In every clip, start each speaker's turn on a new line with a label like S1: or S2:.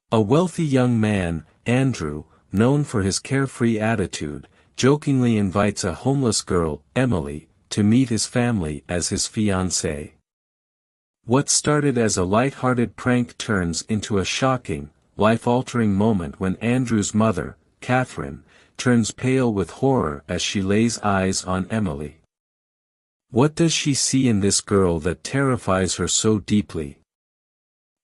S1: A wealthy young man, Andrew, known for his carefree attitude, jokingly invites a homeless girl, Emily, to meet his family as his fiancée. What started as a light-hearted prank turns into a shocking, life-altering moment when Andrew's mother, Catherine, turns pale with horror as she lays eyes on Emily. What does she see in this girl that terrifies her so deeply?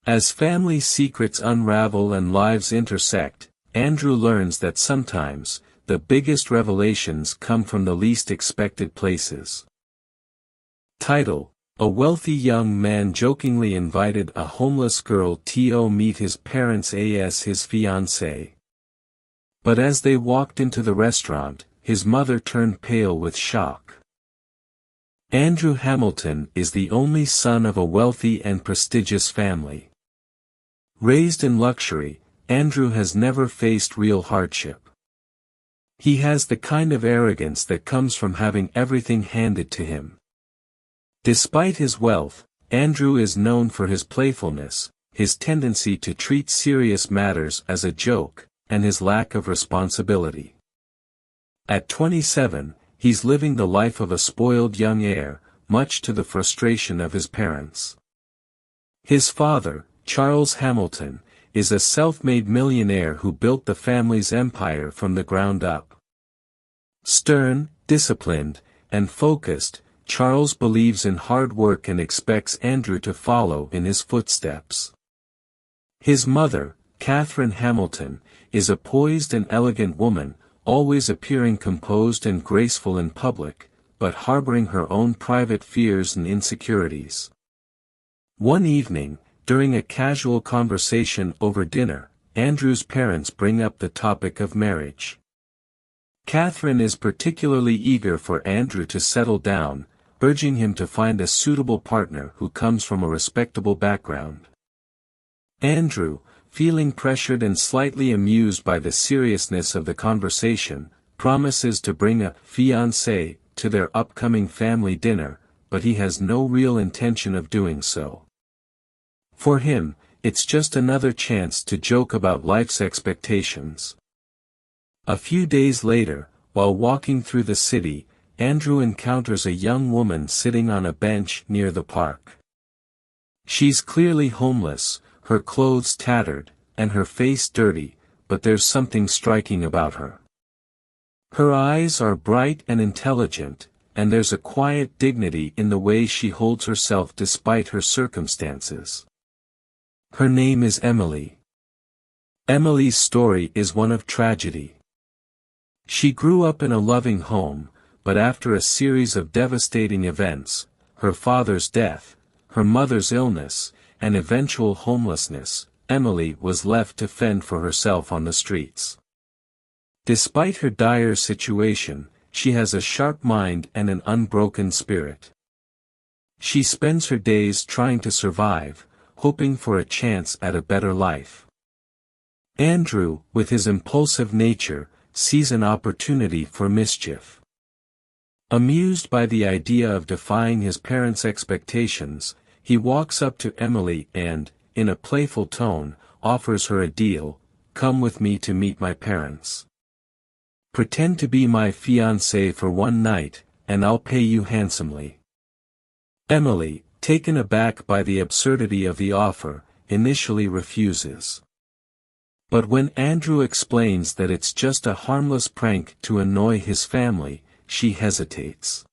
S1: As family secrets unravel and lives intersect, Andrew learns that sometimes, the biggest revelations come from the least expected places. Title: A wealthy young man jokingly invited a homeless girl to meet his parents as his fiancée. But as they walked into the restaurant, his mother turned pale with shock. Andrew Hamilton is the only son of a wealthy and prestigious family. Raised in luxury, Andrew has never faced real hardship. He has the kind of arrogance that comes from having everything handed to him. Despite his wealth, Andrew is known for his playfulness, his tendency to treat serious matters as a joke, and his lack of responsibility. At 27, he's living the life of a spoiled young heir, much to the frustration of his parents. His father, Charles Hamilton, is a self-made millionaire who built the family's empire from the ground up. Stern, disciplined, and focused, Charles believes in hard work and expects Andrew to follow in his footsteps. His mother, Catherine Hamilton, is a poised and elegant woman, always appearing composed and graceful in public, but harboring her own private fears and insecurities. One evening, during a casual conversation over dinner, Andrew's parents bring up the topic of marriage. Catherine is particularly eager for Andrew to settle down, urging him to find a suitable partner who comes from a respectable background. Andrew, feeling pressured and slightly amused by the seriousness of the conversation, promises to bring a fiancée to their upcoming family dinner, but he has no real intention of doing so. For him, it's just another chance to joke about life's expectations. A few days later, while walking through the city, Andrew encounters a young woman sitting on a bench near the park. She's clearly homeless, her clothes tattered, and her face dirty, but there's something striking about her. Her eyes are bright and intelligent, and there's a quiet dignity in the way she holds herself despite her circumstances. Her name is Emily. Emily's story is one of tragedy. She grew up in a loving home, but after a series of devastating events, her father's death, her mother's illness, and eventual homelessness, Emily was left to fend for herself on the streets. Despite her dire situation, she has a sharp mind and an unbroken spirit. She spends her days trying to survive, hoping for a chance at a better life. Andrew, with his impulsive nature, sees an opportunity for mischief. Amused by the idea of defying his parents' expectations, he walks up to Emily and, in a playful tone, offers her a deal: "Come with me to meet my parents. Pretend to be my fiancée for one night, and I'll pay you handsomely." Emily, taken aback by the absurdity of the offer, initially refuses. But when Andrew explains that it's just a harmless prank to annoy his family, she hesitates.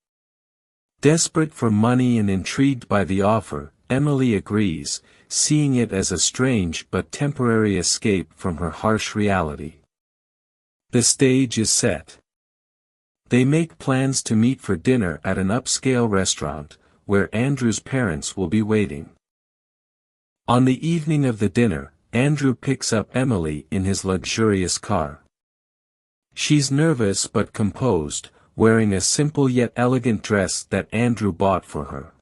S1: Desperate for money and intrigued by the offer, Emily agrees, seeing it as a strange but temporary escape from her harsh reality. The stage is set. They make plans to meet for dinner at an upscale restaurant, where Andrew's parents will be waiting. On the evening of the dinner, Andrew picks up Emily in his luxurious car. She's nervous but composed, wearing a simple yet elegant dress that Andrew bought for her.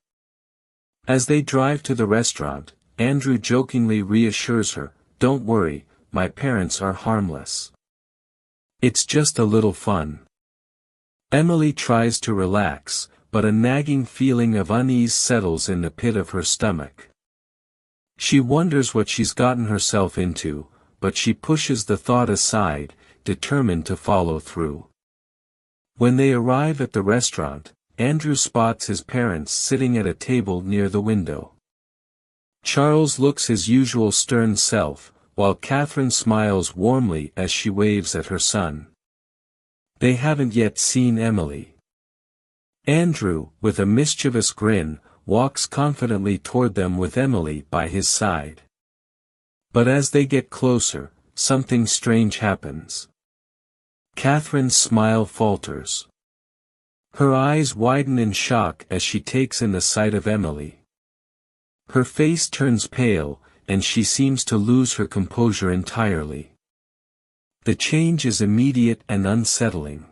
S1: As they drive to the restaurant, Andrew jokingly reassures her, "Don't worry, my parents are harmless. It's just a little fun." Emily tries to relax, but a nagging feeling of unease settles in the pit of her stomach. She wonders what she's gotten herself into, but she pushes the thought aside, determined to follow through. When they arrive at the restaurant, Andrew spots his parents sitting at a table near the window. Charles looks his usual stern self, while Catherine smiles warmly as she waves at her son. They haven't yet seen Emily. Andrew, with a mischievous grin, walks confidently toward them with Emily by his side. But as they get closer, something strange happens. Catherine's smile falters. Her eyes widen in shock as she takes in the sight of Emily. Her face turns pale, and she seems to lose her composure entirely. The change is immediate and unsettling.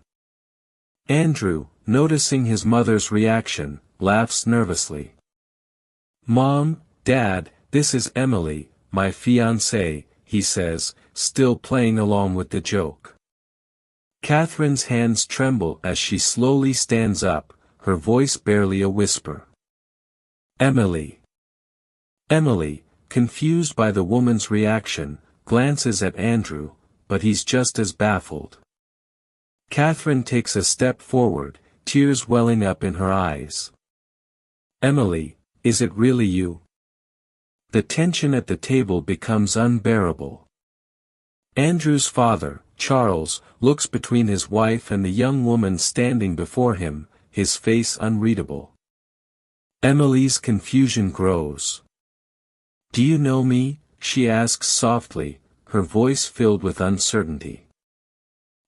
S1: Andrew, noticing his mother's reaction, laughs nervously. "Mom, Dad, this is Emily, my fiancée," he says, still playing along with the joke. Catherine's hands tremble as she slowly stands up, her voice barely a whisper. "Emily." Emily, confused by the woman's reaction, glances at Andrew, but he's just as baffled. Catherine takes a step forward, tears welling up in her eyes. "Emily, is it really you?" The tension at the table becomes unbearable. Andrew's father, Charles, looks between his wife and the young woman standing before him, his face unreadable. Emily's confusion grows. "Do you know me?" she asks softly, her voice filled with uncertainty.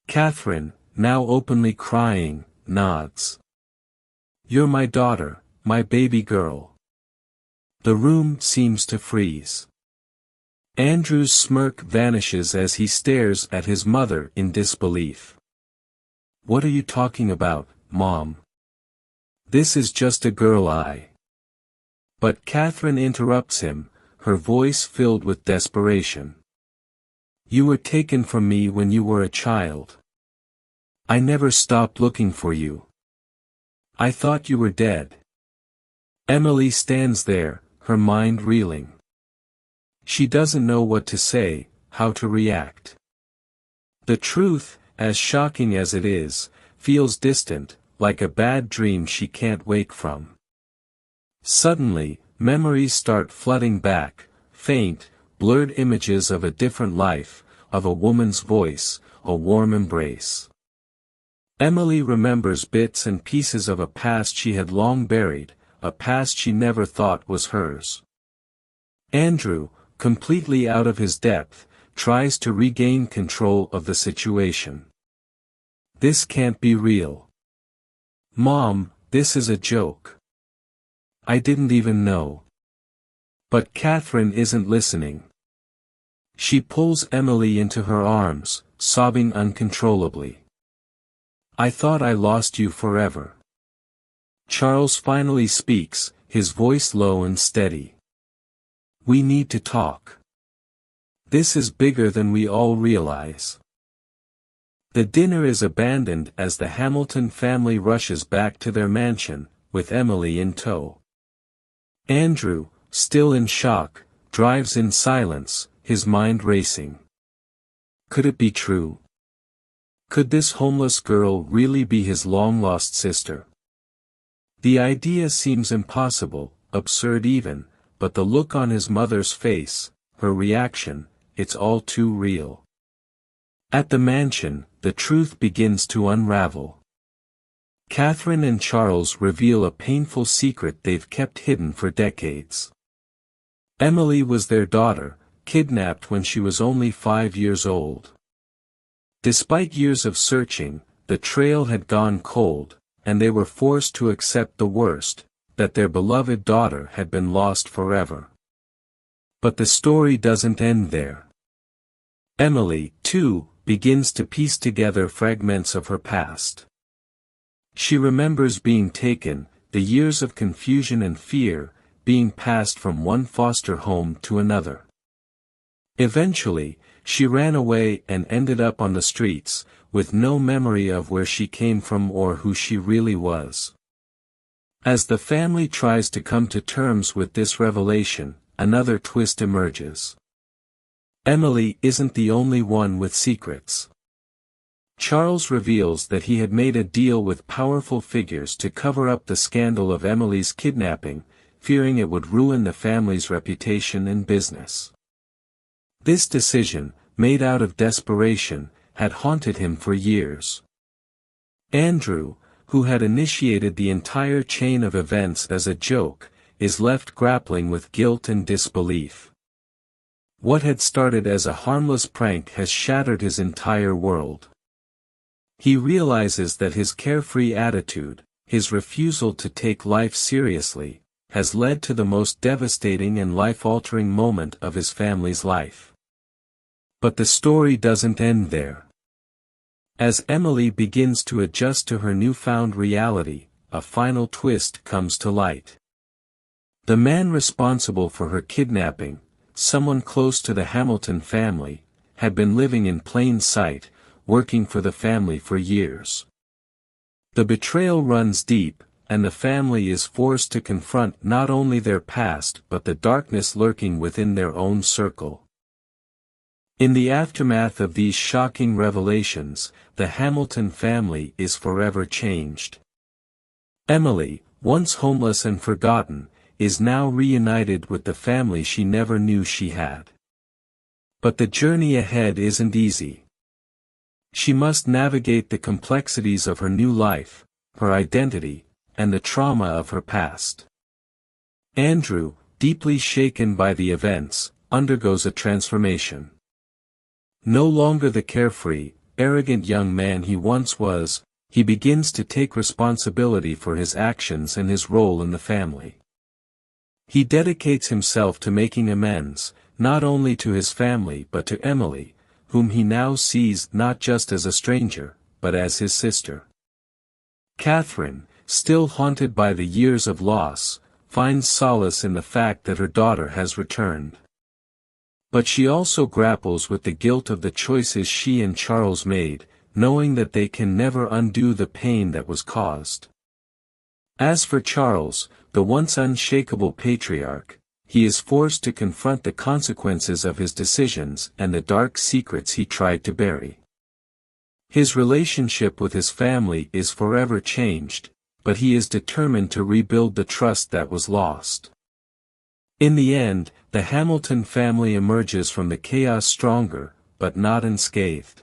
S1: Catherine, now openly crying, nods. "You're my daughter, my baby girl." The room seems to freeze. Andrew's smirk vanishes as he stares at his mother in disbelief. "What are you talking about, Mom? This is just a girl But Catherine interrupts him, her voice filled with desperation. "You were taken from me when you were a child. I never stopped looking for you. I thought you were dead." Emily stands there, her mind reeling. She doesn't know what to say, how to react. The truth, as shocking as it is, feels distant, like a bad dream she can't wake from. Suddenly, memories start flooding back, faint, blurred images of a different life, of a woman's voice, a warm embrace. Emily remembers bits and pieces of a past she had long buried, a past she never thought was hers. Andrew, completely out of his depth, tries to regain control of the situation. "This can't be real. Mom, this is a joke. I didn't even know." But Catherine isn't listening. She pulls Emily into her arms, sobbing uncontrollably. "I thought I lost you forever." Charles finally speaks, his voice low and steady. "We need to talk. This is bigger than we all realize." The dinner is abandoned as the Hamilton family rushes back to their mansion, with Emily in tow. Andrew, still in shock, drives in silence, his mind racing. Could it be true? Could this homeless girl really be his long-lost sister? The idea seems impossible, absurd even, but the look on his mother's face, her reaction, it's all too real. At the mansion, the truth begins to unravel. Catherine and Charles reveal a painful secret they've kept hidden for decades. Emily was their daughter, kidnapped when she was only 5 years old. Despite years of searching, the trail had gone cold, and they were forced to accept the worst, that their beloved daughter had been lost forever. But the story doesn't end there. Emily, too, begins to piece together fragments of her past. She remembers being taken, the years of confusion and fear, being passed from one foster home to another. Eventually, she ran away and ended up on the streets, with no memory of where she came from or who she really was. As the family tries to come to terms with this revelation, another twist emerges. Emily isn't the only one with secrets. Charles reveals that he had made a deal with powerful figures to cover up the scandal of Emily's kidnapping, fearing it would ruin the family's reputation and business. This decision, made out of desperation, had haunted him for years. Andrew, who had initiated the entire chain of events as a joke, is left grappling with guilt and disbelief. What had started as a harmless prank has shattered his entire world. He realizes that his carefree attitude, his refusal to take life seriously, has led to the most devastating and life-altering moment of his family's life. But the story doesn't end there. As Emily begins to adjust to her newfound reality, a final twist comes to light. The man responsible for her kidnapping, someone close to the Hamilton family, had been living in plain sight, working for the family for years. The betrayal runs deep, and the family is forced to confront not only their past but the darkness lurking within their own circle. In the aftermath of these shocking revelations, the Hamilton family is forever changed. Emily, once homeless and forgotten, is now reunited with the family she never knew she had. But the journey ahead isn't easy. She must navigate the complexities of her new life, her identity, and the trauma of her past. Andrew, deeply shaken by the events, undergoes a transformation. No longer the carefree, arrogant young man he once was, he begins to take responsibility for his actions and his role in the family. He dedicates himself to making amends, not only to his family but to Emily, whom he now sees not just as a stranger, but as his sister. Catherine, still haunted by the years of loss, finds solace in the fact that her daughter has returned. But she also grapples with the guilt of the choices she and Charles made, knowing that they can never undo the pain that was caused. As for Charles, the once unshakable patriarch, he is forced to confront the consequences of his decisions and the dark secrets he tried to bury. His relationship with his family is forever changed, but he is determined to rebuild the trust that was lost. In the end, the Hamilton family emerges from the chaos stronger, but not unscathed.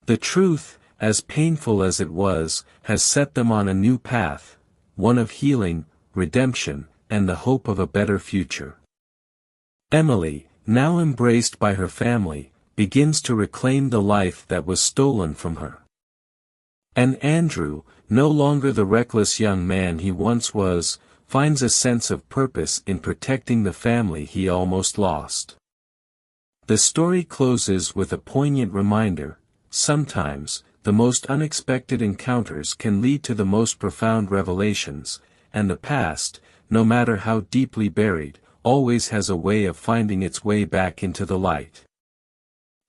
S1: The truth, as painful as it was, has set them on a new path, one of healing, redemption, and the hope of a better future. Emily, now embraced by her family, begins to reclaim the life that was stolen from her. And Andrew, no longer the reckless young man he once was, finds a sense of purpose in protecting the family he almost lost. The story closes with a poignant reminder: sometimes, the most unexpected encounters can lead to the most profound revelations, and the past, no matter how deeply buried, always has a way of finding its way back into the light.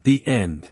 S1: The end.